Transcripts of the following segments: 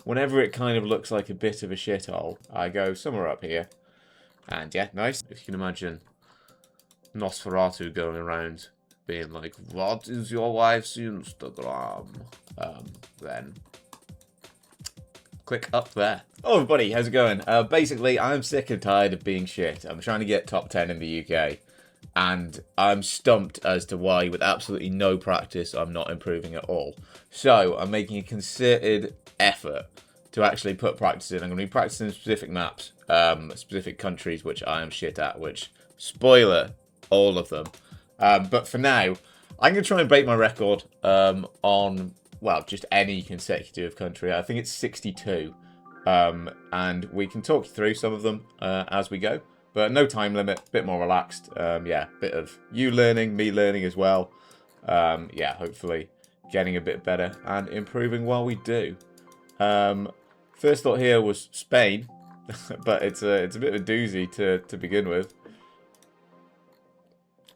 whenever it kind of looks like a bit of a shithole, I go somewhere up here. And yeah, nice. If you can imagine Nosferatu going around being like, what is your wife's Instagram? Then click up there. Oh, everybody, how's it going? Basically, I'm sick and tired of being shit. I'm trying to get top 10 in the UK. And I'm stumped as to why, with absolutely no practice, I'm not improving at all. So, I'm making a concerted effort to actually put practice in. I'm going to be practicing specific maps, specific countries, which I am shit at, which, spoiler, all of them. But for now, I'm going to try and break my record on, well, just any consecutive country. I think it's 62. And we can talk you through some of them as we go. But no time limit, bit more relaxed. Yeah, bit of you learning, me learning as well. Yeah, hopefully getting a bit better and improving while we do. First thought here was Spain, but it's a bit of a doozy to begin with.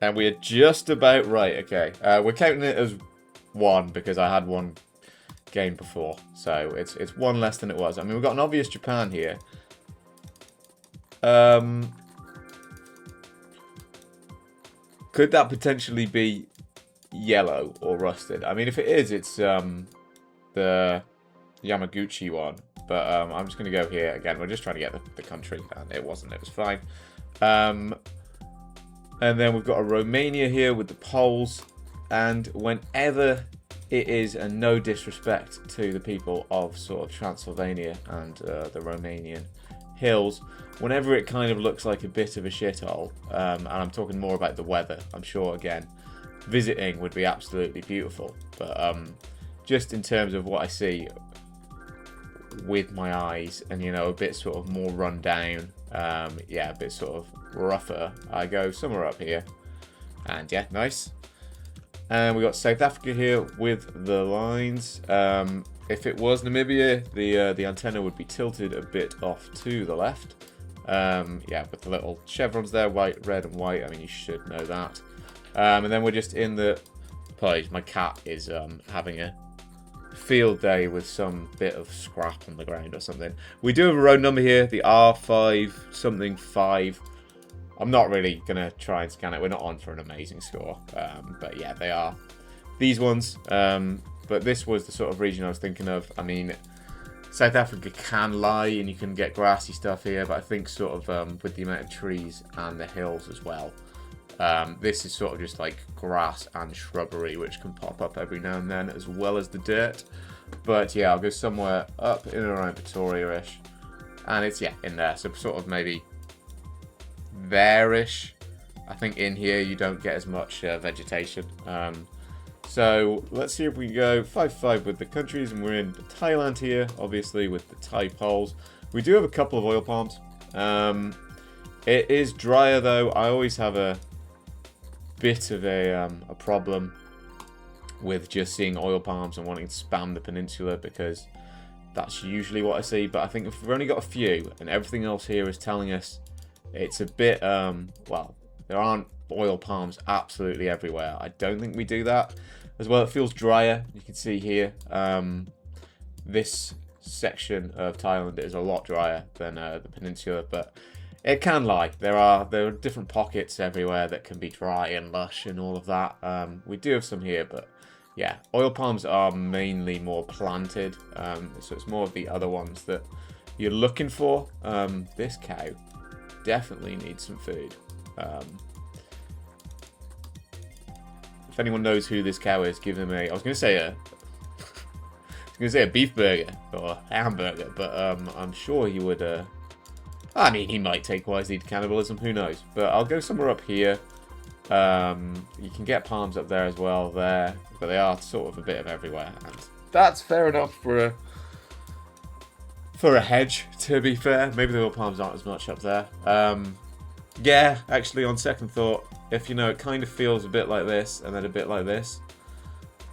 And we're just about right. Okay, we're counting it as one because I had one game before, so it's one less than it was. I mean, we've got an obvious Japan here. Could that potentially be yellow or rusted? I mean, if it is, it's the Yamaguchi one. But I'm just going to go here. Again, we're just trying to get the country. And it wasn't. It was fine. And then we've got a Romania here with the Poles. And whenever it is, and no disrespect to the people of sort of Transylvania and the Romanian hills, whenever it kind of looks like a bit of a shithole, and I'm talking more about the weather, I'm sure, again, visiting would be absolutely beautiful. But just in terms of what I see with my eyes, and, you know, a bit sort of more run down, yeah, a bit sort of rougher, I go somewhere up here. And yeah, nice. And we got South Africa here with the lines. If it was Namibia, the antenna would be tilted a bit off to the left. Yeah, with the little chevrons there, white, red, and white. I mean, you should know that. And then we're just in the... Apologies, my cat is having a field day with some bit of scrap on the ground or something. We do have a road number here, the R5 something 5. I'm not really going to try and scan it. We're not on for an amazing score. But yeah, they are these ones. But this was the sort of region I was thinking of. I mean, South Africa can lie and you can get grassy stuff here. But I think sort of with the amount of trees and the hills as well. This is sort of just like grass and shrubbery, which can pop up every now and then, as well as the dirt. But yeah, I'll go somewhere up in and around Pretoria-ish. And it's, yeah, in there. So sort of maybe there-ish. I think in here you don't get as much vegetation. So let's see if we can go 5-5 with the countries, and we're in Thailand here, obviously with the Thai poles. We do have a couple of oil palms. It is drier though. I always have a bit of a problem with just seeing oil palms and wanting to spam the peninsula, because that's usually what I see. But I think if we've only got a few and everything else here is telling us it's a bit, well, there aren't oil palms absolutely everywhere. I don't think we do that. As well, it feels drier. You can see here, this section of Thailand is a lot drier than the peninsula, but it can lie. There are different pockets everywhere that can be dry and lush and all of that. We do have some here, but yeah, oil palms are mainly more planted, so it's more of the other ones that you're looking for. This cow definitely needs some food. If anyone knows who this cow is, give them a... I was going to say a beef burger or a hamburger, but I'm sure he would... I mean, he might take wisely to cannibalism, who knows? But I'll go somewhere up here. You can get palms up there as well, there, but they are sort of a bit of everywhere, and that's fair enough for a hedge, to be fair. Maybe the oil palms aren't as much up there. Yeah, actually, on second thought, if you know, it kind of feels a bit like this and then a bit like this,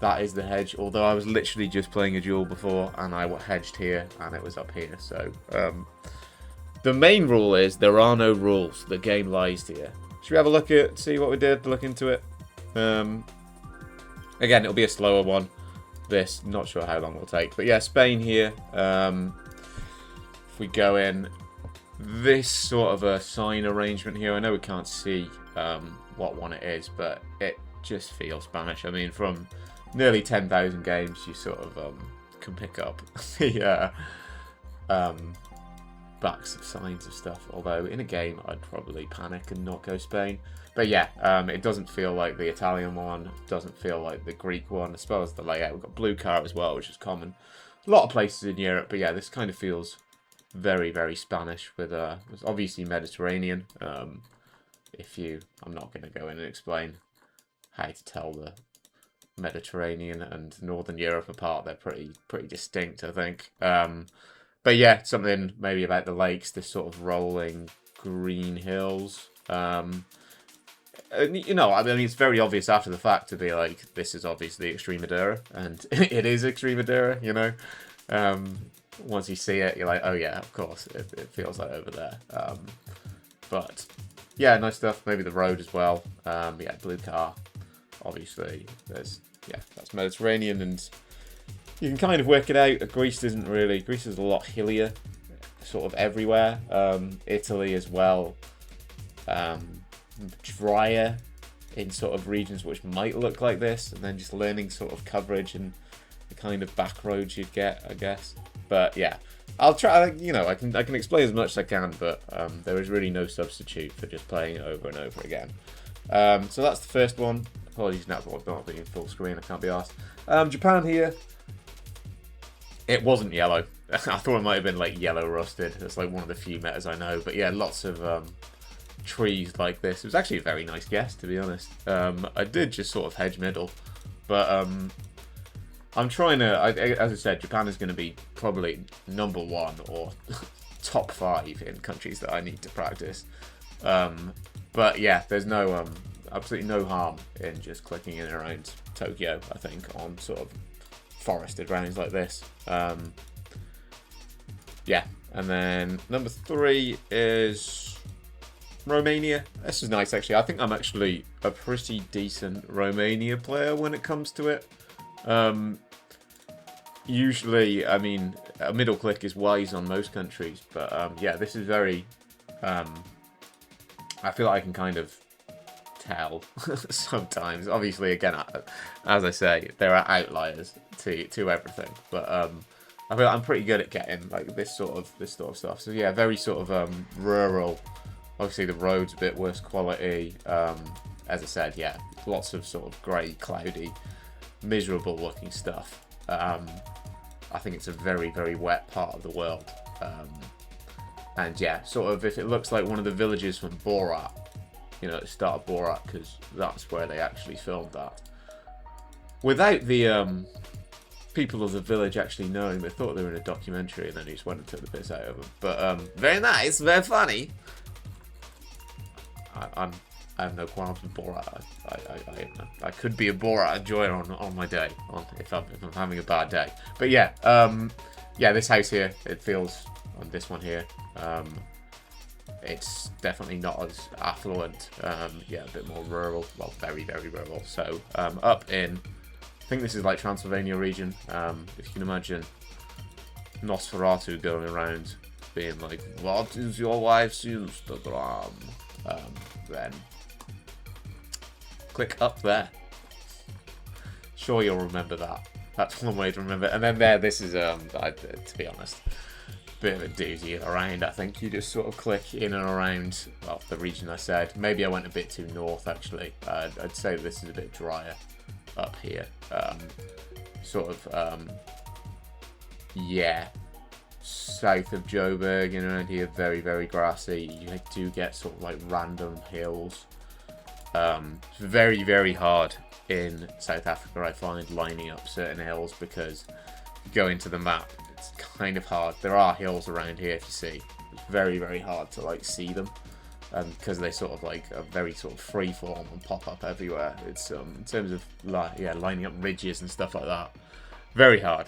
that is the hedge. Although I was literally just playing a duel before and I hedged here and it was up here. So the main rule is there are no rules. The game lies to you. Should we have a look at, see what we did, look into it? Again, it'll be a slower one. this. Not sure how long it will take. But yeah, Spain here. If we go in, this sort of a sign arrangement here. I know we can't see what one it is, but it just feels Spanish. I mean, from nearly 10,000 games, you sort of can pick up the backs of signs of stuff. Although in a game, I'd probably panic and not go Spain. But yeah, it doesn't feel like the Italian one. Doesn't feel like the Greek one, as well as the layout. We've got blue car as well, which is common. A lot of places in Europe, but yeah, this kind of feels very, very Spanish with it's obviously Mediterranean. I'm not going to go in and explain how to tell the Mediterranean and Northern Europe apart. They're pretty distinct, I think. But yeah, something maybe about the lakes, this sort of rolling green hills. You know, I mean, it's very obvious after the fact to be like, this is obviously Extremadura, and it is Extremadura, you know. Once you see it, you're like, oh yeah, of course, it feels like over there. But yeah, nice stuff. Maybe the road as well. Yeah, blue car, obviously. That's Mediterranean, and you can kind of work it out. Greece isn't really. Greece is a lot hillier, sort of everywhere. Italy as well. Drier in sort of regions which might look like this, and then just learning sort of coverage and the kind of back roads you'd get, I guess. But yeah, I'll try. You know, I can explain as much as I can, but there is really no substitute for just playing it over and over again. So that's the first one. Apologies now for not being full screen. I can't be asked. Japan here. It wasn't yellow. I thought it might have been like yellow rusted. That's like one of the few metas I know. But yeah, lots of trees like this. It was actually a very nice guess, to be honest. I did just sort of hedge middle, but I'm trying to, as I said, Japan is going to be probably #1 or top 5 in countries that I need to practice. But yeah, there's no absolutely no harm in just clicking in and around Tokyo, I think, on sort of forested rounds like this. Yeah, and then number 3 is Romania. This is nice, actually. I think I'm actually a pretty decent Romania player when it comes to it. Usually, I mean, a middle click is wise on most countries, but yeah, this is very... I feel like I can kind of tell sometimes. Obviously, again, as I say, there are outliers to everything, but I feel like I'm pretty good at getting like this sort of stuff. So yeah, very sort of rural. Obviously, the road's a bit worse quality. As I said, yeah, lots of sort of grey, cloudy, miserable-looking stuff. I think it's a very, very wet part of the world. And yeah, sort of if it looks like one of the villages from Borat, you know, at the start of Borat, because that's where they actually filmed that. Without the people of the village actually knowing, they thought they were in a documentary, and then he just went and took the piss out of them. But very nice, very funny. I have no qualms with Borat. I could be a Borat enjoyer on my day, if I'm having a bad day. But yeah, yeah, this house here, it feels on this one here. It's definitely not as affluent. Yeah, a bit more rural. Well, very, very rural. So up in, I think this is like Transylvania region. If you can imagine Nosferatu going around being like, "What is your wife's Instagram?" Then click up there. Sure, you'll remember that. That's one way to remember. And then there, this is to be honest, bit of a doozy around. I think you just sort of click in and around, well, the region I said. Maybe I went a bit too north, actually. I'd say this is a bit drier up here. Sort of, yeah, south of Joburg and around here, very, very grassy. You do get sort of like random hills. It's very, very hard in South Africa, I find, lining up certain hills, because you go into the map, it's kind of hard. There are hills around here, if you see. It's very, very hard to like see them, because they sort of like are very sort of free form and pop up everywhere. It's in terms of yeah, lining up ridges and stuff like that, very hard.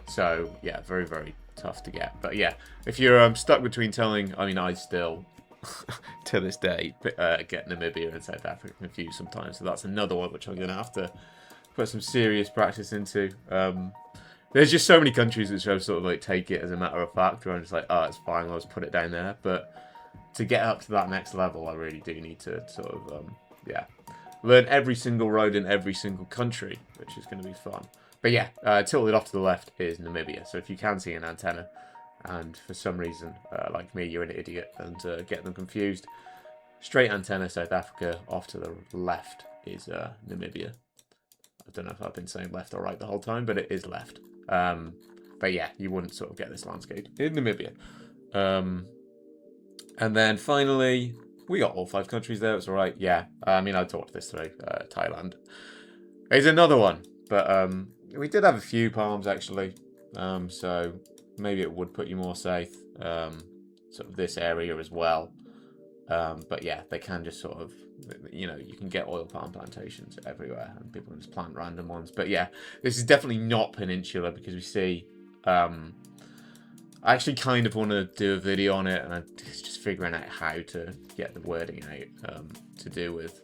So yeah, very, very tough to get. But yeah, if you're stuck between telling, I mean, I still to this day get Namibia and South Africa confused sometimes, so that's another one which I'm gonna have to put some serious practice into. There's just so many countries which I sort of like take it as a matter of fact, where I'm just like, oh, it's fine, I'll just put it down there. But to get up to that next level, I really do need to sort of, yeah, learn every single road in every single country, which is going to be fun. But yeah, tilted off to the left is Namibia. So if you can see an antenna, and for some reason, like me, you're an idiot and get them confused, straight antenna, South Africa. Off to the left is Namibia. I don't know if I've been saying left or right the whole time, but it is left. But yeah, you wouldn't sort of get this landscape in Namibia. And then finally, we got all 5 countries there. It's all right. Yeah, I mean, I talked this through. Thailand is another one, but we did have a few palms actually. So maybe it would put you more safe. Sort of this area as well. But yeah, they can just sort of, you know, you can get oil palm plantations everywhere and people can just plant random ones. But yeah, this is definitely not peninsula because we see, I actually kind of want to do a video on it and I'm just figuring out how to get the wording out to do with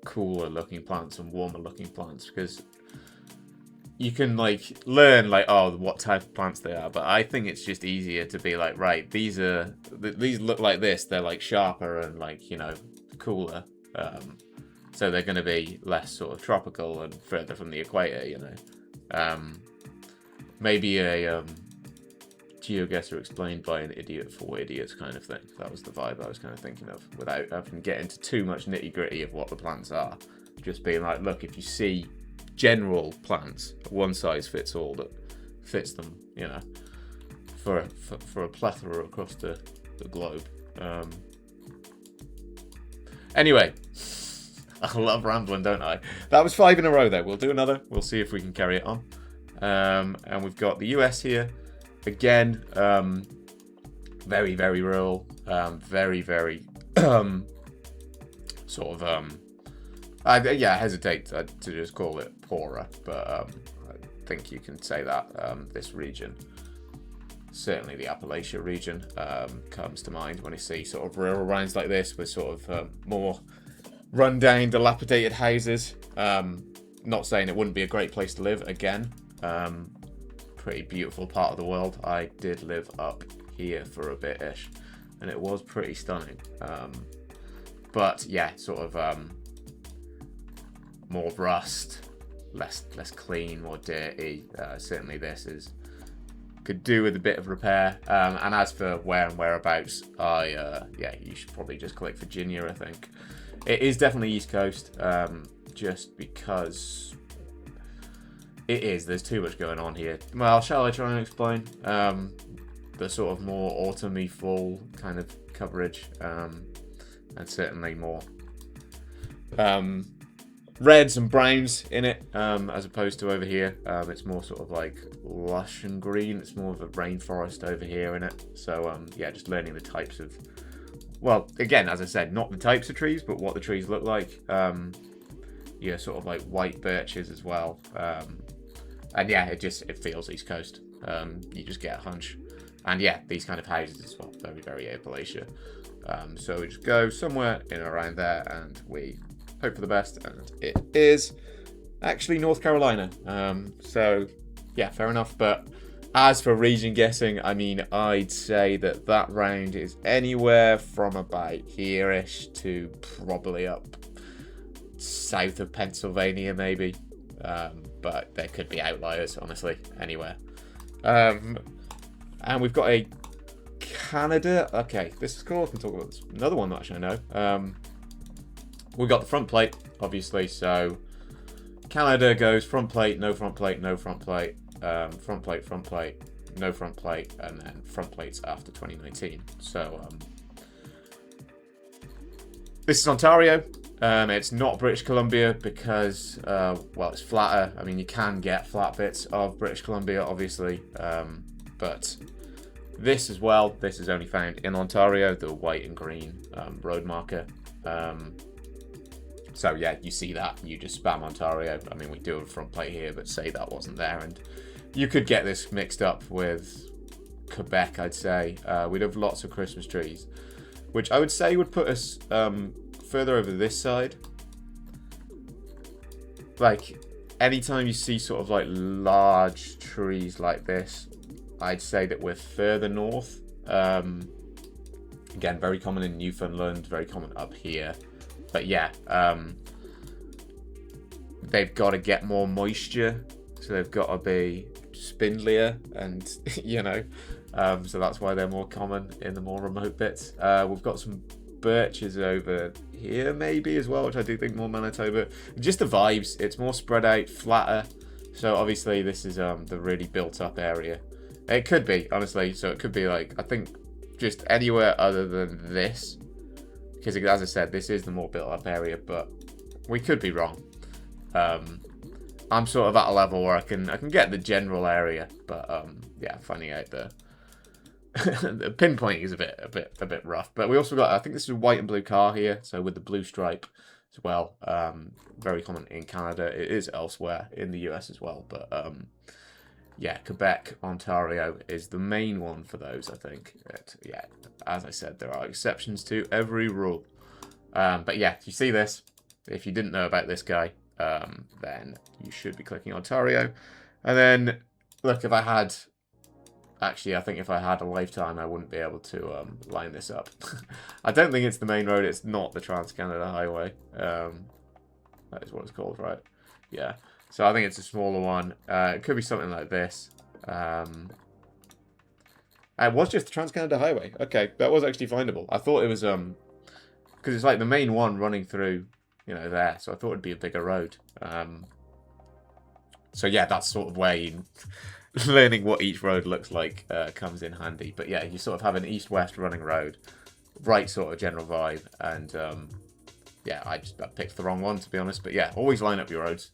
cooler looking plants and warmer looking plants, because you can like learn like, oh, what type of plants they are, but I think it's just easier to be like, right, these look like this, they're like sharper and like, you know, cooler, so they're going to be less sort of tropical and further from the equator, you know. Maybe a geoguessr explained by an idiot for idiots kind of thing. That was the vibe I was kind of thinking of, without having to get into too much nitty gritty of what the plants are. Just being like, look, if you see general plants, one size fits all that fits them, you know, for a plethora across the globe. Anyway, I love rambling, don't I? That was 5 in a row though. We'll do another. We'll see if we can carry it on. And we've got the US here. Again, very, very rural. Very, very sort of... I hesitate to just call it poorer, but I think you can say that. This region, certainly the Appalachia region, comes to mind when I see sort of rural rounds like this with sort of more run-down, dilapidated houses. Not saying it wouldn't be a great place to live, again. Pretty beautiful part of the world. I did live up here for a bit-ish, and it was pretty stunning. But yeah, sort of more rust, less clean, more dirty. Certainly this could do with a bit of repair. And as for where and whereabouts, yeah, you should probably just click Virginia, I think. It is definitely East Coast, just because there's too much going on here. Well, shall I try and explain? The sort of more autumny fall kind of coverage, and certainly more reds and browns in it, as opposed to over here. It's more sort of like lush and green. It's more of a rainforest over here in it. So yeah, just learning the types of, well, again, as I said, not the types of trees, but what the trees look like. Yeah, sort of like white birches as well. And yeah, it feels East Coast. You just get a hunch. And yeah, these kind of houses as well, very, very Appalachia. So we just go somewhere in and around there and we hope for the best, and it is actually North Carolina. So yeah, fair enough. But as for region guessing, I mean, I'd say that round is anywhere from about here-ish to probably up south of Pennsylvania, maybe. But there could be outliers, honestly, anywhere. And we've got a Canada. Okay, this is cool. I can talk about this. Another one that actually I know. We've got the front plate, obviously. So Canada goes front plate, no front plate, no front plate, front plate, no front plate, and then front plates after 2019. So this is Ontario. It's not British Columbia because, well, it's flatter. I mean, you can get flat bits of British Columbia, obviously, but this as well, this is only found in Ontario, the white and green road marker. So yeah, you see that, you just spam Ontario. I mean, we do have a front plate here, but say that wasn't there, and you could get this mixed up with Quebec, I'd say. We'd have lots of Christmas trees, which I would say would put us further over this side. Like, anytime you see sort of like large trees like this, I'd say that we're further north. Again, very common in Newfoundland, very common up here. But yeah, they've got to get more moisture, so they've got to be spindlier, and you know, so that's why they're more common in the more remote bits. We've got some birches over here maybe as well, which I do think more Manitoba. Just the vibes, it's more spread out, flatter. So obviously this is the really built up area. It could be, honestly, so it could be like, I think just anywhere other than this, because as I said, this is the more built up area, but we could be wrong. I'm sort of at a level where I can get the general area, but yeah, finding out the the pinpointing is a bit rough. But we also got, I think this is a white and blue car here, so with the blue stripe as well. Very common in Canada. It is elsewhere in the US as well, but yeah, Quebec, Ontario is the main one for those, I think. Yeah, as I said, there are exceptions to every rule. But yeah, you see this. If you didn't know about this guy, then you should be clicking Ontario. And then, look, if I had... Actually, I think if I had a lifetime, I wouldn't be able to line this up. I don't think it's the main road. It's not the Trans-Canada Highway. That is what it's called, right? Yeah. So I think it's a smaller one. It could be something like this. It was just the Trans-Canada Highway. Okay, that was actually findable. I thought it was because it's like the main one running through, you know, there. So I thought it'd be a bigger road. So yeah, that's sort of where you learning what each road looks like comes in handy. But yeah, you sort of have an east-west running road, right sort of general vibe, and yeah, I picked the wrong one, to be honest. But yeah, always line up your roads.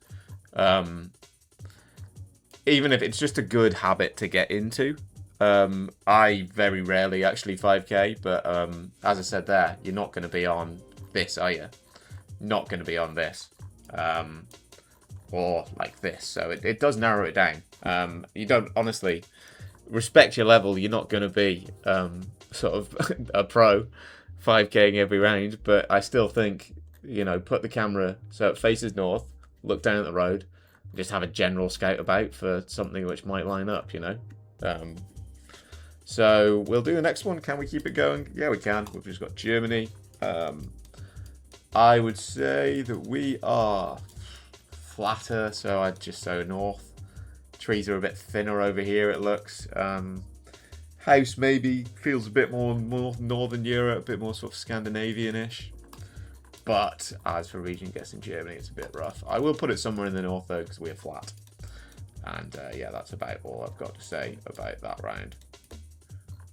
Even if it's just a good habit to get into. I very rarely actually 5k, but as I said there, you're not going to be on this, are you? Not going to be on this. Or like this, so it does narrow it down. You don't, honestly, respect your level. You're not going to be sort of a pro 5k'ing every round, but I still think, you know, put the camera so it faces north, look down at the road, just have a general scout about for something which might line up, you know. So we'll do the next one. Can we keep it going? Yeah, we can. We've just got Germany. I would say that we are flatter, so I'd just go north. Trees are a bit thinner over here, it looks. House maybe feels a bit more Northern Europe, a bit more sort of Scandinavian-ish. But as for region guessing Germany, it's a bit rough. I will put it somewhere in the north though, because we're flat. And yeah, that's about all I've got to say about that round.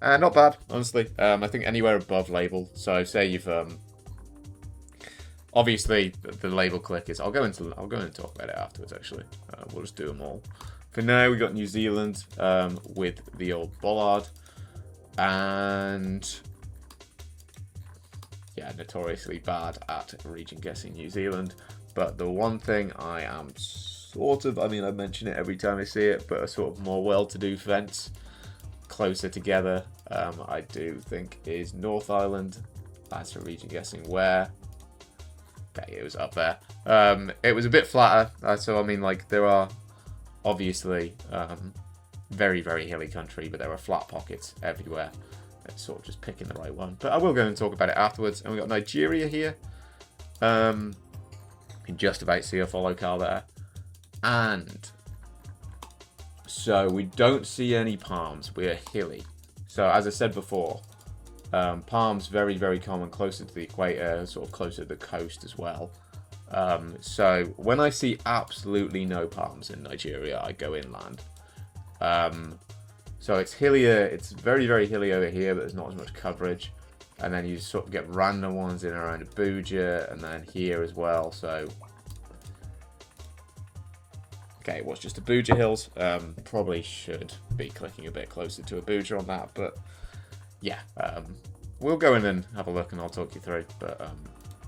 Not bad, honestly. I think anywhere above label. So say you've obviously the label click is. I'll go in and talk about it afterwards. Actually, we'll just do them all. For now, we got New Zealand with the old bollard, and yeah, notoriously bad at region guessing New Zealand. But the one thing I am sort of, I mean, I mention it every time I see it, but a sort of more well-to-do fence closer together, I do think is North Island. As for region guessing where, okay, it was up there. It was a bit flatter, so I mean, like, there are obviously very, very hilly country, but there are flat pockets everywhere. It's sort of just picking the right one. But I will go and talk about it afterwards. And we've got Nigeria here. You can just about see a follow car there. And so we don't see any palms. We're hilly. So as I said before, palms very, very common closer to the equator, sort of closer to the coast as well. So when I see absolutely no palms in Nigeria, I go inland. So it's hillier, it's very, very hilly over here, but there's not as much coverage. And then you sort of get random ones in around Abuja, and then here as well. So, okay, it was just Abuja Hills. Probably should be clicking a bit closer to Abuja on that, but yeah, we'll go in and have a look and I'll talk you through. But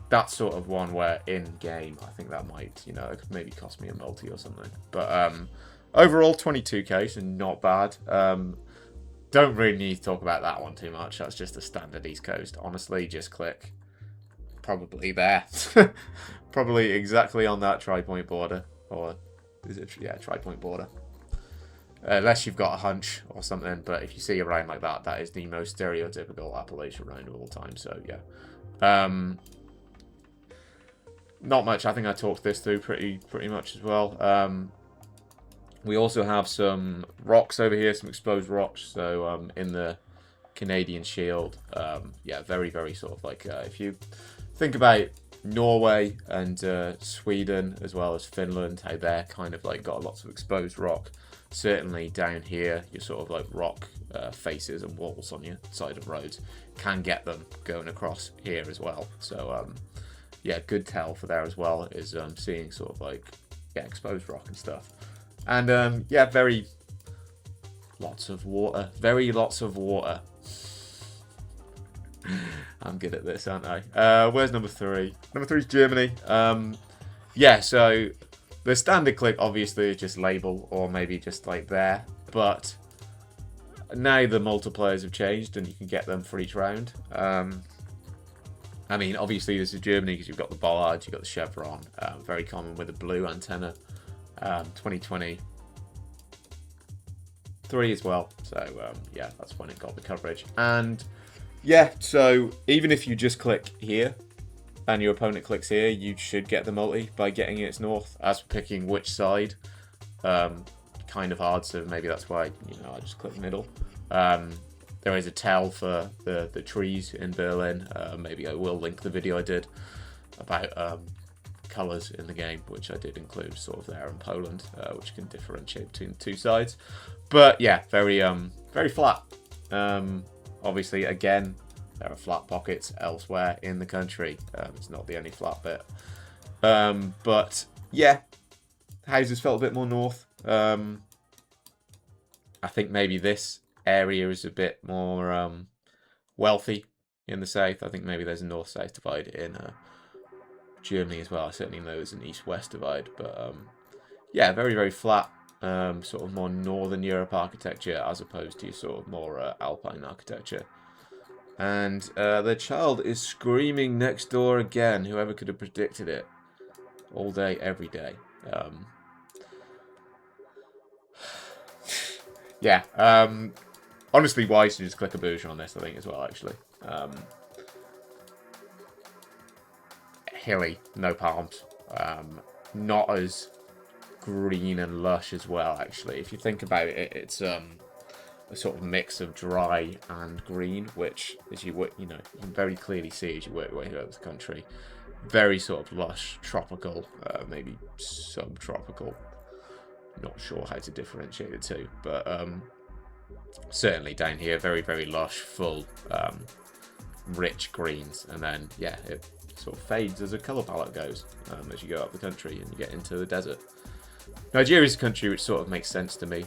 that's sort of one where in-game, I think that might, you know, it could maybe cost me a multi or something. But overall, 22k, so not bad. Don't really need to talk about that one too much. That's just a standard East Coast. Honestly, just click. Probably there. Probably exactly on that tri-point border. Or Is it? Yeah, tri-point border. Unless you've got a hunch or something, but if you see a round like that, that is the most stereotypical Appalachian round of all time. So yeah, not much. I think I talked this through pretty much as well. We also have some rocks over here, some exposed rocks. So in the Canadian Shield, yeah, very sort of like if you think about Norway and Sweden as well as Finland, how they're kind of like got lots of exposed rock. Certainly down here, your sort of like rock faces and walls on your side of roads can get them going across here as well. So yeah, good tell for there as well is seeing sort of like exposed rock and stuff. And yeah, lots of water, lots of water. I'm good at this, aren't I? Where's number 3? Number 3 is Germany. Yeah, so the standard click obviously is just label or maybe just like there, but now the multipliers have changed and you can get them for each round. I mean, obviously this is Germany because you've got the bollards, you've got the chevron, very common with a blue antenna. 2023 as well, so yeah, that's when it got the coverage. And yeah, so even if you just click here and your opponent clicks here, you should get the multi by getting its north. As for picking which side, kind of hard, so maybe that's why, you know, I just click middle. There is a tell for the trees in Berlin. Maybe I will link the video I did about colours in the game, which I did include sort of there in Poland, which can differentiate between the two sides. But yeah, very flat. Obviously, again, there are flat pockets elsewhere in the country. It's not the only flat bit. But yeah, houses felt a bit more north. I think maybe this area is a bit more wealthy in the south. I think maybe there's a north-south divide in Germany as well. I certainly know there's an east-west divide. But yeah, very flat. Sort of more Northern Europe architecture as opposed to sort of more Alpine architecture. And the child is screaming next door again. Whoever could have predicted it? All day, every day. Yeah. Honestly, wise to just click a bougie on this, I think, as well, actually. Hilly, no palms. Not as green and lush as well, actually. If you think about it, it's a sort of mix of dry and green, which, as you work, you know, you can very clearly see as you work your way over the country. Very sort of lush, tropical, maybe subtropical. Not sure how to differentiate the two, but certainly down here, very lush, full, rich greens, and then yeah, it sort of fades as a colour palette goes as you go up the country and you get into the desert. Nigeria is a country which sort of makes sense to me,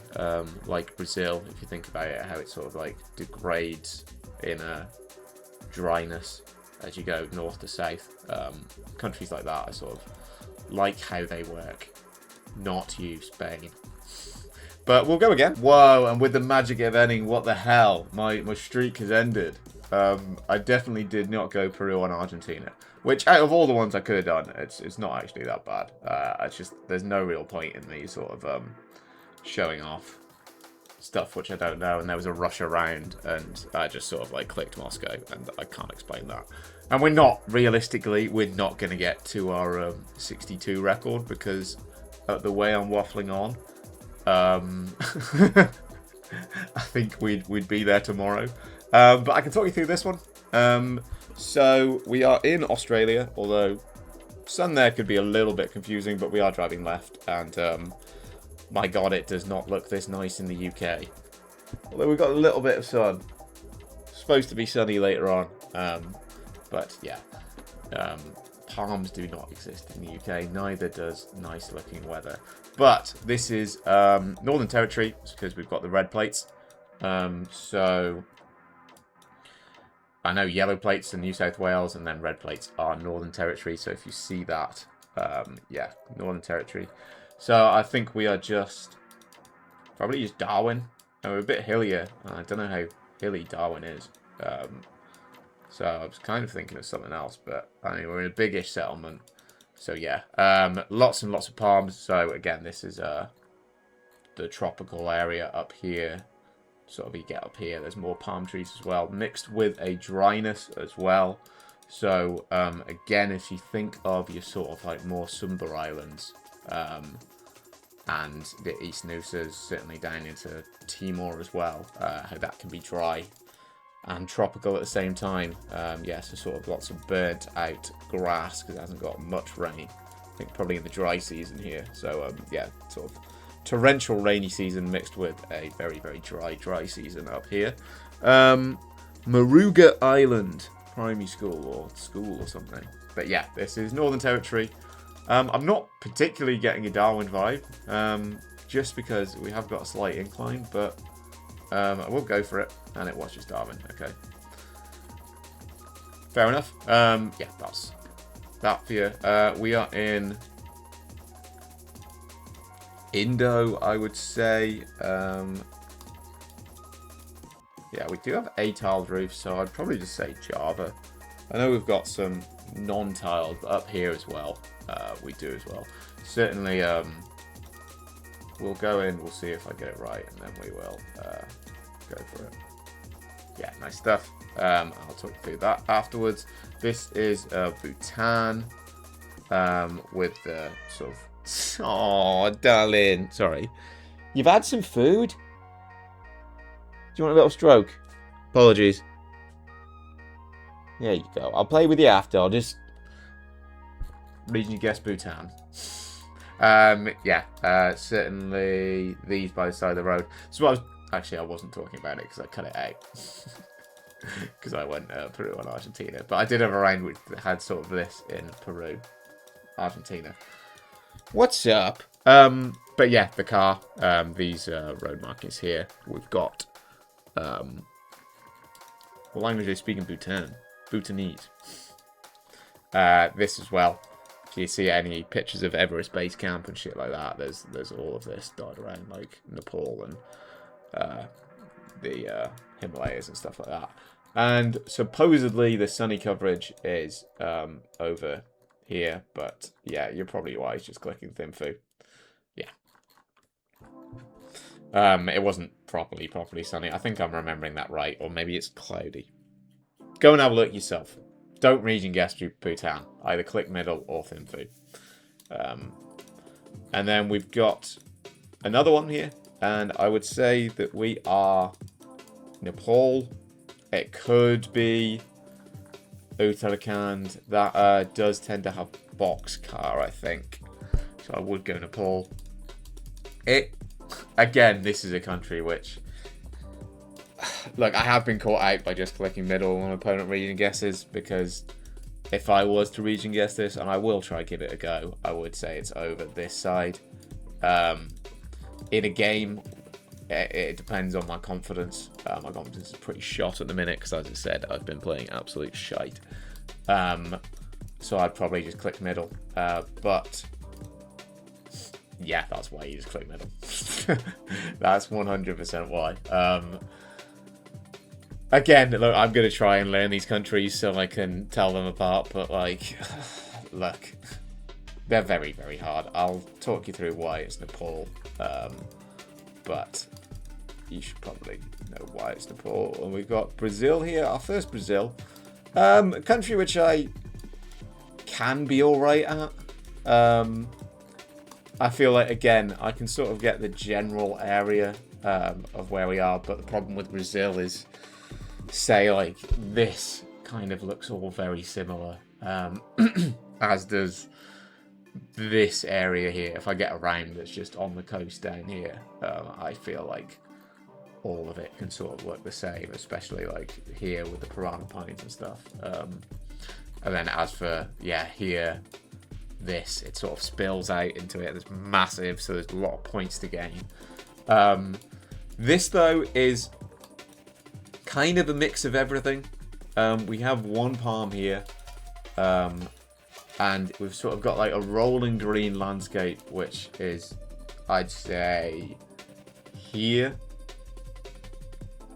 like Brazil, if you think about it, how it sort of like degrades in a dryness as you go north to south. Countries like that, I sort of like how they work. Not you, Spain. But we'll go again. Whoa, and with the magic of ending, what the hell? My streak has ended. I definitely did not go Peru on Argentina. Which, out of all the ones I could have done, it's not actually that bad. It's just, there's no real point in me sort of showing off stuff which I don't know. And there was a rush around, and I just sort of like clicked Moscow, and I can't explain that. And we're not, realistically, we're not going to get to our 62 record, because the way I'm waffling on, I think we'd be there tomorrow. But I can talk you through this one. So we are in Australia, although sun there could be a little bit confusing, but we are driving left, and my god, it does not look this nice in the UK. Although we've got a little bit of sun. It's supposed to be sunny later on, but yeah. Palms do not exist in the UK, neither does nice looking weather. But this is Northern Territory, because we've got the red plates. So I know yellow plates are New South Wales, and then red plates are Northern Territory. So if you see that, yeah, Northern Territory. So I think we are probably just Darwin. And we're a bit hillier. I don't know how hilly Darwin is. So I was kind of thinking of something else, but I mean, we're in a biggish settlement. So yeah, lots and lots of palms. So again, this is the tropical area up here. Sort of you get up here, there's more palm trees as well, mixed with a dryness as well. So again, if you think of your sort of like more Sumber Islands and the East Nusas, certainly down into Timor as well, how that can be dry and tropical at the same time. Yeah, so sort of lots of burnt out grass because it hasn't got much rain. I think probably in the dry season here. So yeah, sort of torrential rainy season mixed with a very, very dry season up here. Maruga Island primary school or something. But yeah, this is Northern Territory. I'm not particularly getting a Darwin vibe, just because we have got a slight incline, but I will go for it, and it was just Darwin. Okay, fair enough. Yeah, that's that for you. We are in Indo, I would say. Yeah, we do have a tiled roof, so I'd probably just say Java. I know we've got some non-tiled, but up here as well, we do as well. Certainly, we'll go in, we'll see if I get it right, and then we will go for it. Yeah, nice stuff. I'll talk through that afterwards. This is Bhutan, with the sort of... Oh, darling. Sorry. You've had some food? Do you want a little stroke? Apologies. There you go. I'll play with you after. I'll just... Region guess Bhutan. Yeah, certainly these by the side of the road. So I was... Actually, I wasn't talking about it because I cut it out. Because I went Peru and Argentina. But I did have a round which had sort of this in Peru. Argentina. What's up? But yeah, the car. These road markings here. We've got... what language do they speak in Bhutan? Bhutanese. This as well. If you see any pictures of Everest Base Camp and shit like that, there's all of this dotted around, like Nepal and the Himalayas and stuff like that. And supposedly the sunny coverage is over here, but yeah, you're probably wise just clicking Thimphu. Yeah. It wasn't properly sunny. I think I'm remembering that right, or maybe it's cloudy. Go and have a look yourself. Don't region guess Bhutan. Either click middle or Thimphu. And then we've got another one here, and I would say that we are Nepal. It could be Uttarakhand. That does tend to have boxcar, I think. So I would go Nepal. Again, this is a country which... Look, I have been caught out by just clicking middle on opponent region guesses, because if I was to region guess this, and I will try give it a go, I would say it's over this side. In a game, it depends on my confidence. My confidence is pretty shot at the minute, because as I said, I've been playing absolute shite. So I'd probably just click middle. But yeah, that's why you just click middle. That's 100% why. Again, look, I'm going to try and learn these countries so I can tell them apart, but, like, look, they're very, very hard. I'll talk you through why it's Nepal, but you should probably know why it's Nepal. And we've got Brazil here, our first Brazil, a country which I can be alright at. I feel like, again, I can sort of get the general area of where we are, but the problem with Brazil is, say, like, this kind of looks all very similar, as does this area here. If I get around that's just on the coast down here, I feel like all of it can sort of look the same, especially like here with the piranha pines and stuff. And then as for, yeah, here, this, it sort of spills out into it. It's massive, so there's a lot of points to gain. This, though, is kind of a mix of everything. We have one palm here, and we've sort of got like a rolling green landscape, which is, I'd say, here.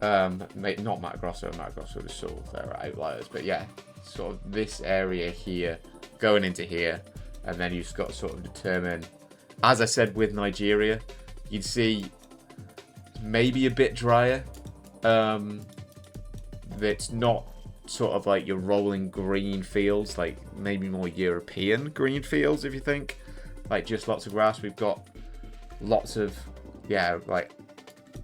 Not Mato Grosso. Mato Grosso is sort of, there are outliers, but yeah, sort of this area here, going into here, and then you've just got to sort of determine. As I said with Nigeria, you'd see maybe a bit drier. It's not sort of like your rolling green fields, like maybe more European green fields, if you think. Like just lots of grass. We've got lots of, yeah, like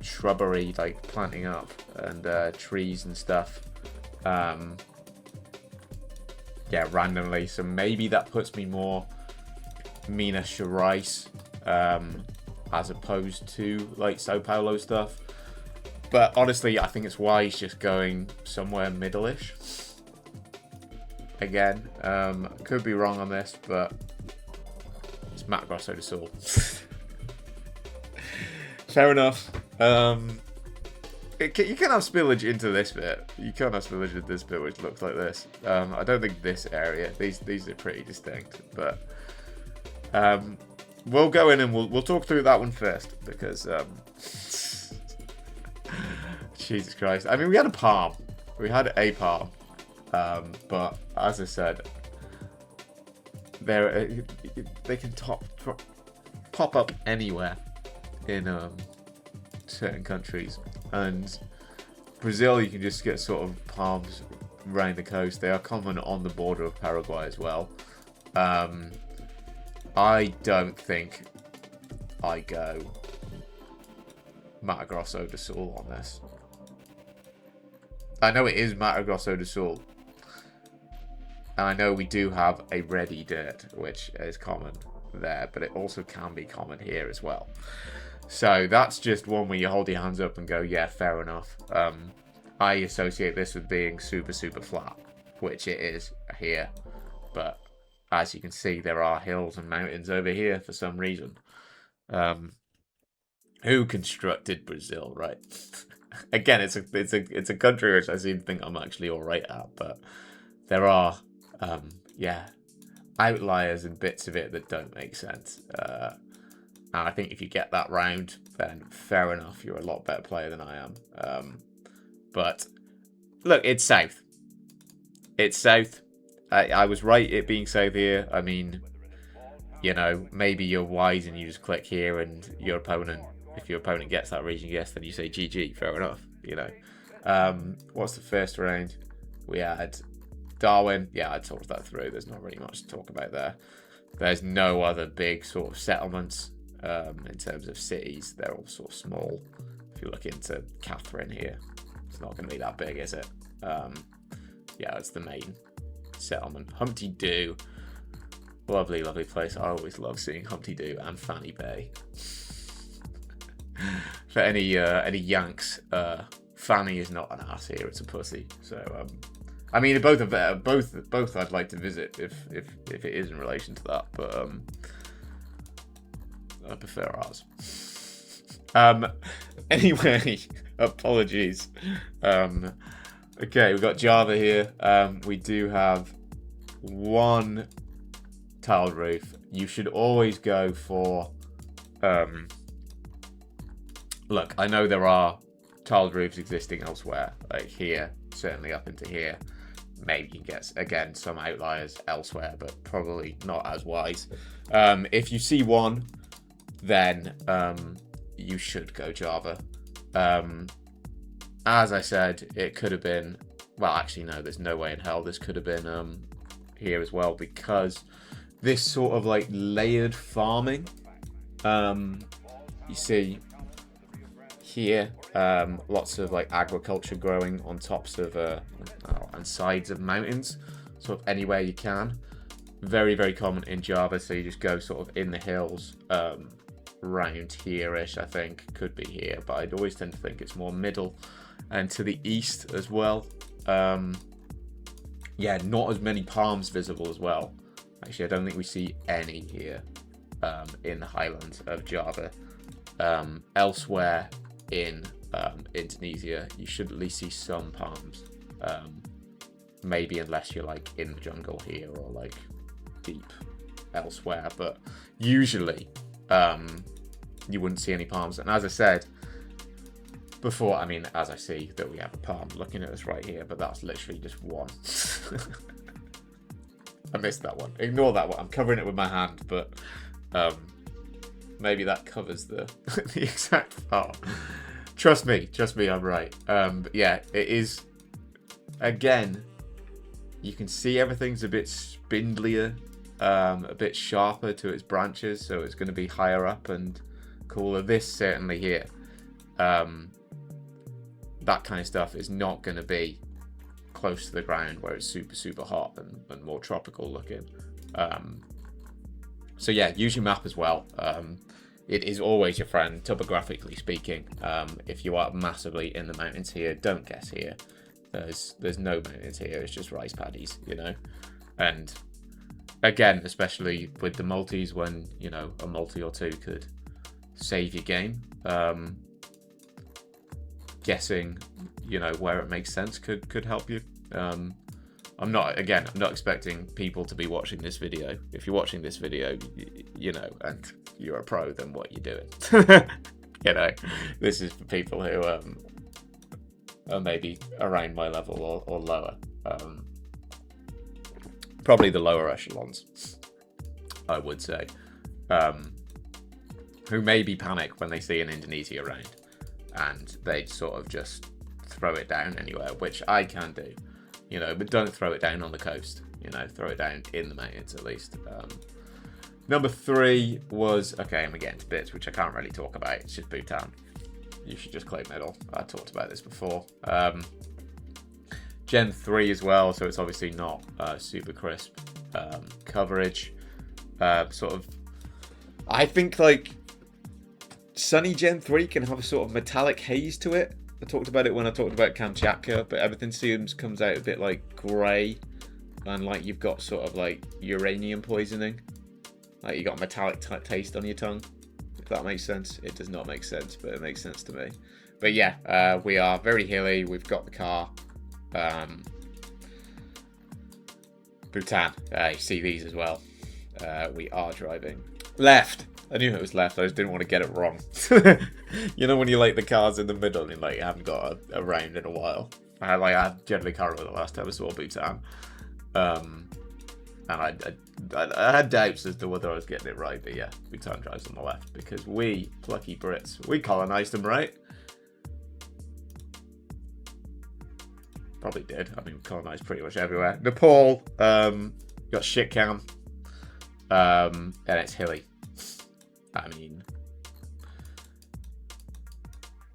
shrubbery, like planting up, and trees and stuff. Yeah, randomly. So maybe that puts me more Minas Gerais, as opposed to like Sao Paulo stuff. But honestly, I think it's wise just going somewhere middle-ish. Again, could be wrong on this, but it's Mato Grosso do Sul. Fair enough. You can have spillage into this bit. You can't have spillage into this bit, which looks like this. I don't think this area. These are pretty distinct, but we'll go in and we'll talk through that one first, because Jesus Christ. I mean, we had a palm. We had a palm, but as I said, they can pop up anywhere in certain countries. And Brazil, you can just get sort of palms around the coast. They are common on the border of Paraguay as well. I don't think I go Mato Grosso do Sul on this. I know it is Mato Grosso do Sul. And I know we do have a ready dirt, which is common there, but it also can be common here as well. So that's just one where you hold your hands up and go, yeah, fair enough. I associate this with being super, super flat, which it is here. But as you can see, there are hills and mountains over here for some reason. Who constructed Brazil, right? Again, it's a country which I seem to think I'm actually all right at, but there are, yeah, outliers and bits of it that don't make sense. And I think if you get that round, then fair enough, you're a lot better player than I am. But look, it's south. It's south. I was right, it being south here. I mean, you know, maybe you're wise and you just click here, and your opponent, if your opponent gets that region guess, then you say GG, fair enough, you know. What's the first round? We had Darwin. Yeah, I talked that through. There's not really much to talk about there. There's no other big sort of settlements. In terms of cities, they're all sort of small. If you look into Catherine here, it's not going to be that big, is it? Yeah, it's the main settlement. Humpty Doo, lovely, lovely place. I always love seeing Humpty Doo and Fanny Bay. For any Yanks, Fanny is not an ass here; it's a pussy. So, I mean, both I'd like to visit if it is in relation to that, but I prefer ours. Anyway, apologies. Okay, we've got Java here. We do have one tiled roof. You should always go for... look, I know there are tiled roofs existing elsewhere, like here, certainly up into here. Maybe you can get, again, some outliers elsewhere, but probably not as wise. If you see one, then you should go Java. As I said, it could have been, well, actually no, there's no way in hell this could have been here as well, because this sort of like layered farming, you see here, lots of like agriculture growing on tops of and sides of mountains, sort of anywhere you can. Very, very common in Java, so you just go sort of in the hills, around here-ish, I think. Could be here, but I'd always tend to think it's more middle and to the east as well. Yeah, not as many palms visible as well. Actually, I don't think we see any here in the highlands of Java. Elsewhere in Indonesia, you should at least see some palms. Maybe unless you're like in the jungle here or like deep elsewhere, but usually you wouldn't see any palms. And as I said before, I mean, as I see that we have a palm looking at us right here, but that's literally just one. I missed that one. Ignore that one. I'm covering it with my hand, but maybe that covers the the exact part. Trust me, I'm right. But yeah, it is. Again, you can see everything's a bit spindlier, a bit sharper to its branches, so it's going to be higher up and cooler. This certainly here, that kind of stuff is not going to be close to the ground where it's super hot and more tropical looking. So yeah, use your map as well. It is always your friend, topographically speaking. If you are massively in the mountains here, don't guess here. There's no mountains here, it's just rice paddies, you know. And again, especially with the multis, when, you know, a multi or two could save your game, guessing, you know, where it makes sense could help you. I'm not expecting people to be watching this video. If you're watching this video, you know, and you're a pro, then what you doing? You know, this is for people who are maybe around my level or lower. Probably the lower echelons, I would say, who maybe panic when they see an Indonesia round and they sort of just throw it down anywhere, which I can do, you know, but don't throw it down on the coast, you know, throw it down in the mountains at least. Number 3 was, okay, I'm getting to bits which I can't really talk about. It's just Bhutan. You should just claim medal. I talked about this before. Gen 3 as well, so it's obviously not super crisp coverage. Sort of, I think like Sunny Gen 3 can have a sort of metallic haze to it. I talked about it when I talked about Kamchatka, but everything comes out a bit like grey, and like you've got sort of like uranium poisoning. Like you got a metallic taste on your tongue. If that makes sense. It does not make sense, but it makes sense to me. But yeah, we are very hilly. We've got the car. Bhutan. You see these as well. We are driving left. I knew it was left. I just didn't want to get it wrong. You know when you like the cars in the middle and like you haven't got a round in a while. I generally can't remember the last time I saw Bhutan. And I had doubts as to whether I was getting it right, but yeah, Bhutan drives on the left because we, plucky Brits, we colonised them, right? Probably did. I mean, we colonised pretty much everywhere. Nepal, got shit cam, and it's hilly. I mean,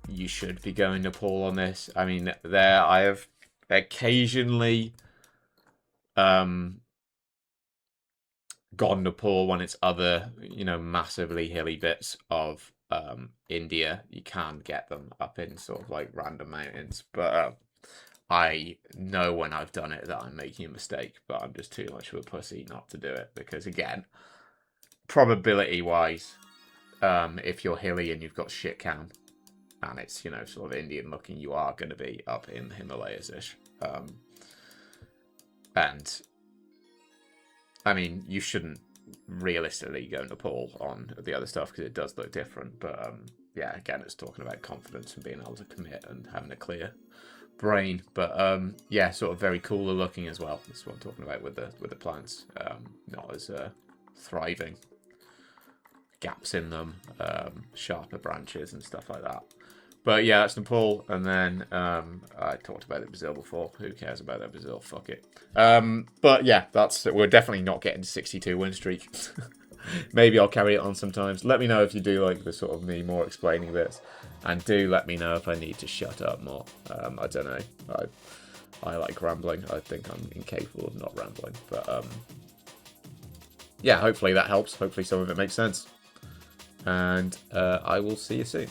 you should be going Nepal on this. I mean, I have occasionally gone Nepal when it's other, you know, massively hilly bits of India. You can get them up in sort of like random mountains, but I know when I've done it that I'm making a mistake, but I'm just too much of a pussy not to do it because, again, probability wise, if you're hilly and you've got shit cam and it's, you know, sort of Indian looking, you are going to be up in the Himalayas ish. And I mean, you shouldn't realistically go Nepal on the other stuff because it does look different. But yeah, again, it's talking about confidence and being able to commit and having a clear brain. But yeah, sort of very cooler looking as well. That's what I'm talking about with the plants. Not as thriving. Gaps in them, sharper branches and stuff like that. But yeah, that's Nepal. And then I talked about it Brazil before. Who cares about that Brazil? Fuck it. But yeah, we're definitely not getting 62 win streak. Maybe I'll carry it on sometimes. Let me know if you do like the sort of me more explaining bits. And do let me know if I need to shut up more. I don't know. I like rambling. I think I'm incapable of not rambling. But yeah, hopefully that helps. Hopefully some of it makes sense. And I will see you soon.